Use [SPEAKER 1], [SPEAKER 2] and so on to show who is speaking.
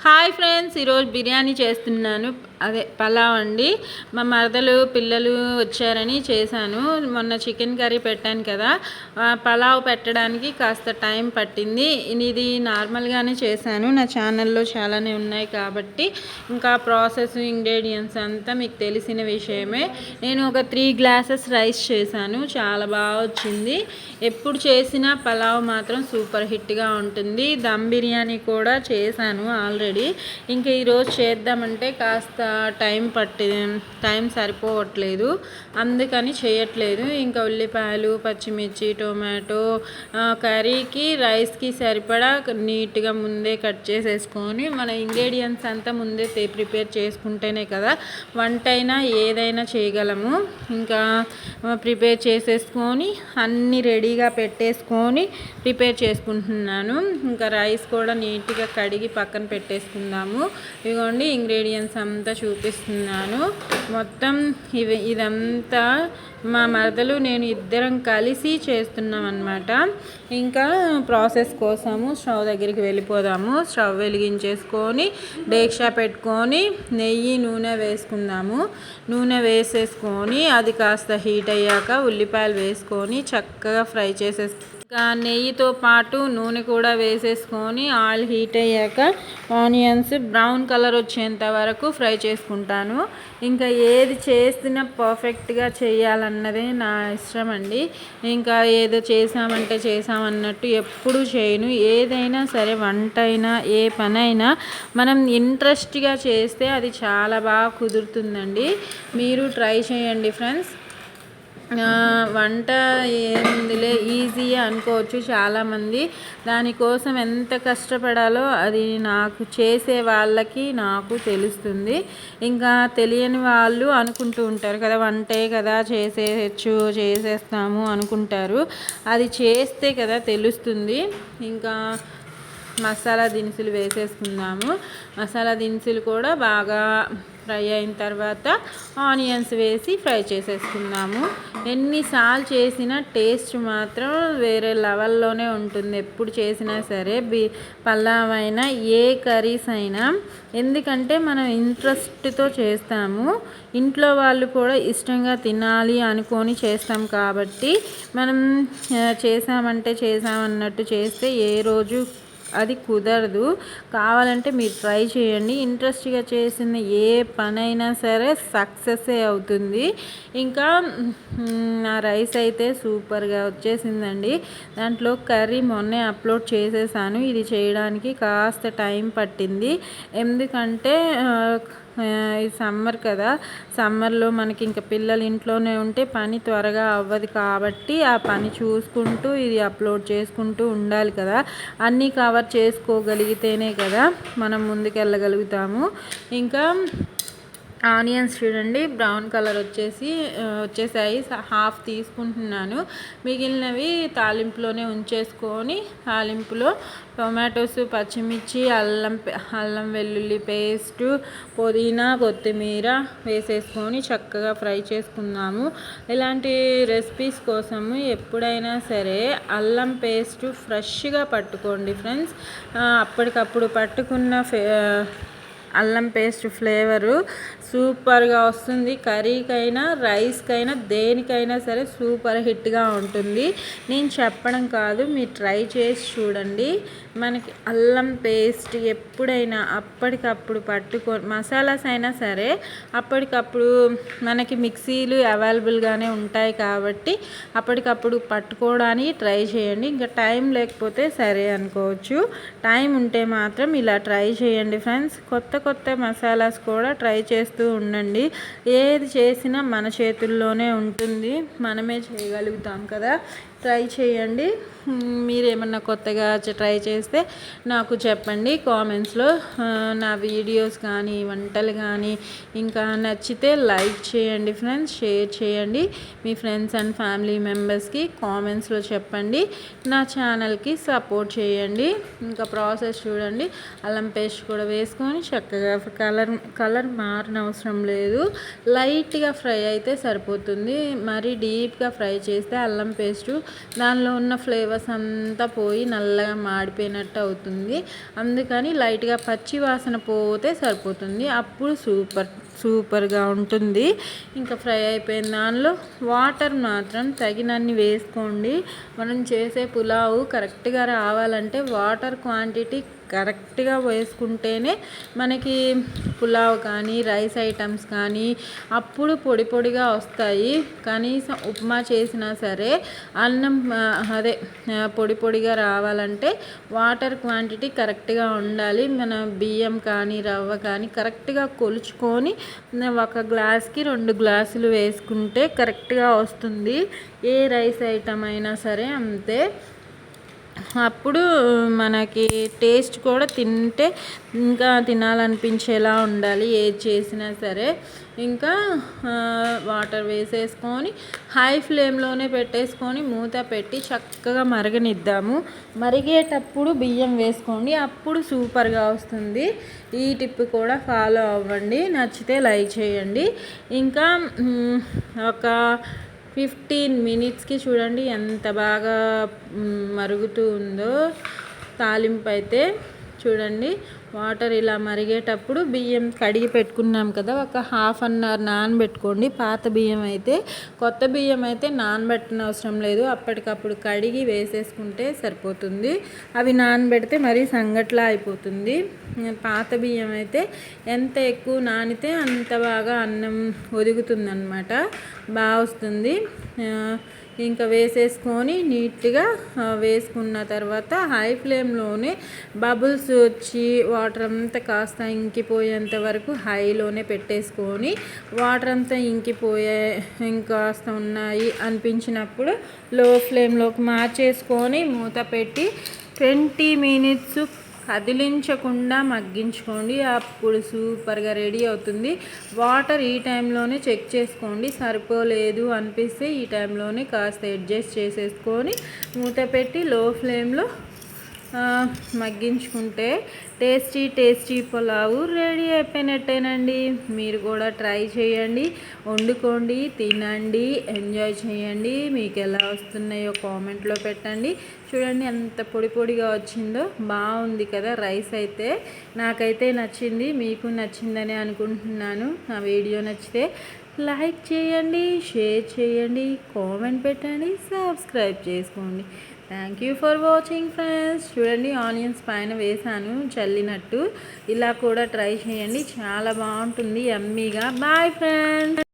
[SPEAKER 1] Hi friends, ఈరోజు బిర్యానీ చేస్తున్నాను. అదే పలావ్ అండి. మా మరదలు పిల్లలు వచ్చారని చేశాను. మొన్న చికెన్ కర్రీ పెట్టాను కదా, పలావ్ పెట్టడానికి కాస్త టైం పట్టింది. ఇది నార్మల్గానే చేశాను. నా ఛానల్లో చాలానే ఉన్నాయి కాబట్టి ఇంకా ప్రాసెస్ ఇంగ్రీడియంట్స్ అంతా మీకు తెలిసిన విషయమే. నేను ఒక 3 గ్లాసెస్ రైస్ చేశాను. చాలా బాగా వచ్చింది. ఎప్పుడు చేసినా పలావ్ మాత్రం సూపర్ హిట్గా ఉంటుంది. దమ్ బిర్యానీ కూడా చేశాను ఆల్రెడీ. ఇంకా ఈరోజు చేద్దామంటే కాస్త టైం సరిపోవట్లేదు, అందుకని చేయట్లేదు. ఇంకా ఉల్లిపాయలు, పచ్చిమిర్చి, టొమాటో, కర్రీకి రైస్కి సరిపడా నీట్గా ముందే కట్ చేసేసుకొని మన ఇంగ్రీడియంట్స్ అంతా ముందే ప్రిపేర్ చేసుకుంటేనే కదా వంట అయినా ఏదైనా చేయగలము. ఇంకా ప్రిపేర్ చేసేసుకొని అన్నీ రెడీగా పెట్టేసుకొని ప్రిపేర్ చేసుకుంటున్నాను. ఇంకా రైస్ కూడా నీట్గా కడిగి పక్కన పెట్టేసుకుందాము. ఇదిగోండి ఇంగ్రీడియంట్స్ అంతా చూపిస్తున్నాను. మొత్తం ఇదంతా మా మరదలు నేను ఇద్దరం కలిసి చేస్తున్నాం అన్నమాట. ఇంకా ప్రాసెస్ కోసము స్టవ్ దగ్గరికి వెళ్ళిపోదాము. స్టవ్ వెలిగించేసుకొని డేక్షా పెట్టుకొని నెయ్యి నూనె వేసుకుందాము. నూనె వేసేసుకొని అది కాస్త హీట్ అయ్యాక ఉల్లిపాయలు వేసుకొని చక్కగా ఫ్రై చేసేసుకొని ఇంకా నెయ్యితో పాటు నూనె కూడా వేసేసుకొని ఆయిల్ హీట్ అయ్యాక ఆనియన్స్ బ్రౌన్ కలర్ వచ్చేంత వరకు ఫ్రై చేసుకుంటాను. ఇంకా ఏది చేసినా పర్ఫెక్ట్గా చేయాలన్నదే నా ఇష్టం అండి. ఇంకా ఏదో చేసామంటే చేసామన్నట్టు ఎప్పుడు చేయను. ఏదైనా సరే వంట అయినా ఏ పనైనా మనం ఇంట్రెస్ట్గా చేస్తే అది చాలా బాగా కుదురుతుందండి. మీరు ట్రై చేయండి ఫ్రెండ్స్. వంట ఏందిలే ఈజీ అనుకోవచ్చు చాలామంది. దానికోసం ఎంత కష్టపడాలో అది నాకు చేసే వాళ్ళకి నాకు తెలుస్తుంది. ఇంకా తెలియని వాళ్ళు అనుకుంటూ ఉంటారు కదా, వంటే కదా చేసేస్తాము అనుకుంటారు. అది చేస్తే కదా తెలుస్తుంది. ఇంకా మసాలా దినుసులు వేసేసుకుందాము. మసాలా దినుసులు కూడా బాగా ఫ్రై అయిన తర్వాత ఆనియన్స్ వేసి ఫ్రై చేసేసుకుందాము. ఎన్నిసార్లు చేసినా టేస్ట్ మాత్రం వేరే లెవెల్లోనే ఉంటుంది. ఎప్పుడు చేసినా సరే పలావ్ అయినా ఏ కర్రీస్ అయినా, ఎందుకంటే మనం ఇంట్రెస్ట్తో చేస్తాము. ఇంట్లో వాళ్ళు కూడా ఇష్టంగా తినాలి అనుకొని చేస్తాం కాబట్టి మనం చేసామన్నట్టు చేస్తే ఏ రోజు అది కుదరదు. కావాలంటే మీరు ట్రై చేయండి. ఇంట్రెస్ట్గా చేసిన ఏ పనైనా సరే సక్సెస్ అవుతుంది. ఇంకా నా రైస్ అయితే సూపర్గా వచ్చేసిందండి. దాంట్లో కర్రీ మొన్నే అప్లోడ్ చేసేసాను. ఇది చేయడానికి కాస్త టైం పట్టింది. ఎందుకంటే ఈ సమ్మర్ కదా, సమ్మర్లో మనకి ఇంకా పిల్లలు ఇంట్లోనే ఉంటే పని త్వరగా అవ్వదు కాబట్టి ఆ పని చూసుకుంటూ ఇది అప్లోడ్ చేసుకుంటూ ఉండాలి కదా. అన్నీ కవర్ చేసుకోగలిగితేనే కదా మనం ముందుకెళ్ళగలుగుతాము. ఇంకా ఆనియన్స్ చూడండి బ్రౌన్ కలర్ వచ్చేసాయి. హాఫ్ తీసుకుంటున్నాను. మిగిలినవి తాలింపులోనే ఉంచేసుకొని తాలింపులో టొమాటోస్, పచ్చిమిర్చి, అల్లం వెల్లుల్లి పేస్టు, పుదీనా, కొత్తిమీర వేసేసుకొని చక్కగా ఫ్రై చేసుకుందాము. ఇలాంటి రెసిపీస్ కోసము ఎప్పుడైనా సరే అల్లం పేస్టు ఫ్రెష్గా పట్టుకోండి ఫ్రెండ్స్. అప్పటికప్పుడు పట్టుకున్న అల్లం పేస్ట్ ఫ్లేవరు సూపర్గా వస్తుంది. కర్రీకైనా రైస్కైనా దేనికైనా సరే సూపర్ హిట్గా ఉంటుంది. నేను చెప్పడం కాదు, మీరు ట్రై చేసి చూడండి. మనకి అల్లం పేస్ట్ ఎప్పుడైనా అప్పటికప్పుడు మసాలాస్ అయినా సరే అప్పటికప్పుడు మనకి మిక్సీలు అవైలబుల్గానే ఉంటాయి కాబట్టి అప్పటికప్పుడు పట్టుకోవడానికి ట్రై చేయండి. ఇంకా టైం లేకపోతే సరే అనుకోవచ్చు. టైం ఉంటే మాత్రం ఇలా ట్రై చేయండి ఫ్రెండ్స్. కొత్త మసాలాస్ కూడా ట్రై చేస్తూ ఉండండి. ఏది చేసినా మన చేతుల్లోనే ఉంటుంది, మనమే చేయగలుగుతాం కదా. ట్రై చేయండి. మీరేమన్నా కొత్తగా ట్రై చేస్తే నాకు చెప్పండి కామెంట్స్లో. నా వీడియోస్ కానీ వంటలు కానీ ఇంకా నచ్చితే లైక్ చేయండి ఫ్రెండ్స్, షేర్ చేయండి. మీ ఫ్రెండ్స్ అండ్ ఫ్యామిలీ మెంబర్స్కి కామెంట్స్లో చెప్పండి. నా ఛానల్కి సపోర్ట్ చేయండి. ఇంకా ప్రాసెస్ చూడండి. అల్లం పేస్ట్ కూడా వేసుకొని చక్కగా కలర్ మారనవసరం లేదు. లైట్గా ఫ్రై అయితే సరిపోతుంది. మరీ డీప్గా ఫ్రై చేస్తే అల్లం పేస్టు దానిలో ఉన్న ఫ్లేవర్ ఫ్లేవర్స్ అంతా పోయి నల్లగా మాడిపోయినట్టు అవుతుంది. అందుకని లైట్గా పచ్చి వాసన పోతే సరిపోతుంది. అప్పుడు సూపర్గా ఉంటుంది. ఇంకా ఫ్రై అయిపోయిన దానిలో వాటర్ మాత్రం తగినన్ని వేసుకోండి. మనం చేసే పులావు కరెక్ట్గా రావాలంటే వాటర్ క్వాంటిటీ కరెక్ట్గా వేసుకుంటేనే మనకి పులావ్ కానీ రైస్ ఐటమ్స్ కానీ అప్పుడు పొడి పొడిగా వస్తాయి. కనీసం ఉప్మా చేసినా సరే అన్నం పొడి పొడిగా రావాలంటే వాటర్ క్వాంటిటీ కరెక్ట్గా ఉండాలి. మన బియ్యం కానీ రవ్వ కానీ కరెక్ట్గా కొలుచుకొని 1 గ్లాస్కి 2 గ్లాసులు వేసుకుంటే కరెక్ట్గా వస్తుంది. ఏ రైస్ ఐటమ్ అయినా సరే అంతే. అప్పుడు మనకి టేస్ట్ కూడా తింటే ఇంకా తినాలనిపించేలా ఉండాలి ఏది చేసినా సరే. ఇంకా వాటర్ వేసేసుకొని హై ఫ్లేమ్లోనే పెట్టేసుకొని మూత పెట్టి చక్కగా మరగనిద్దాము. మరిగేటప్పుడు బియ్యం వేసుకోండి, అప్పుడు సూపర్గా వస్తుంది. ఈ టిప్ కూడా ఫాలో అవ్వండి. నచ్చితే లైక్ చేయండి. ఇంకా ఒక 15 మినిట్స్కి చూడండి ఎంత బాగా మరుగుతూ ఉందో తాలింపు అయితే. చూడండి వాటర్ ఇలా మరిగేటప్పుడు బియ్యం కడిగి పెట్టుకున్నాం కదా, ఒక ½ అన్ అవర్ నానబెట్టుకోండి. పాత బియ్యం అయితే. కొత్త బియ్యం అయితే నానబెట్టిన అవసరం లేదు, అప్పటికప్పుడు కడిగి వేసేసుకుంటే సరిపోతుంది. అవి నానబెడితే మరీ సంగట్లా అయిపోతుంది. పాత బియ్యం అయితే ఎంత ఎక్కువ నానితే అంత బాగా అన్నం ఒదుగుతుందన్నమాట, బాగా వస్తుంది. ఇంకా వేసేసుకొని నీట్గా వేసుకున్న తర్వాత హై ఫ్లేమ్లోనే బబుల్స్ వచ్చి వాటర్ అంతా కాస్త ఇంకిపోయేంత వరకు హైలోనే పెట్టేసుకొని వాటర్ అంతా ఇంకాస్త ఉన్నాయి అనిపించినప్పుడు లో ఫ్లేమ్లోకి మార్చేసుకొని మూత పెట్టి 20 మినిట్స్ కదిలించకుండా మగ్గించుకోండి. అప్పుడు సూపర్గా రెడీ అవుతుంది. వాటర్ ఈ టైంలోనే చెక్ చేసుకోండి, సరిపోలేదు అనిపిస్తే ఈ టైంలోనే కాస్త అడ్జస్ట్ చేసేసుకొని మూత పెట్టి లో ఫ్లేమ్లో మగ్గించుకుంటే టేస్టీ పులావు రెడీ అయిపోయినట్టేనండి. మీరు కూడా ట్రై చేయండి, వండుకోండి, తినండి, ఎంజాయ్ చేయండి. మీకు ఎలా వస్తున్నాయో కామెంట్లో పెట్టండి. చూడండి ఎంత పొడి పొడిగా వచ్చిందో, బాగుంది కదా. రైస్ అయితే నాకైతే నచ్చింది, మీకు నచ్చిందని అనుకుంటున్నాను. నా వీడియో నచ్చితే లైక్ చేయండి, షేర్ చేయండి, కామెంట్ పెట్టండి, సబ్స్క్రైబ్ చేసుకోండి. Thank you for watching friends. చూడండి ఆనియన్స్ పైన వేసాను చల్లినట్టు. ఇలా కూడా ట్రై చేయండి, చాలా బాగుంటుంది యమ్మీగా. Bye friends.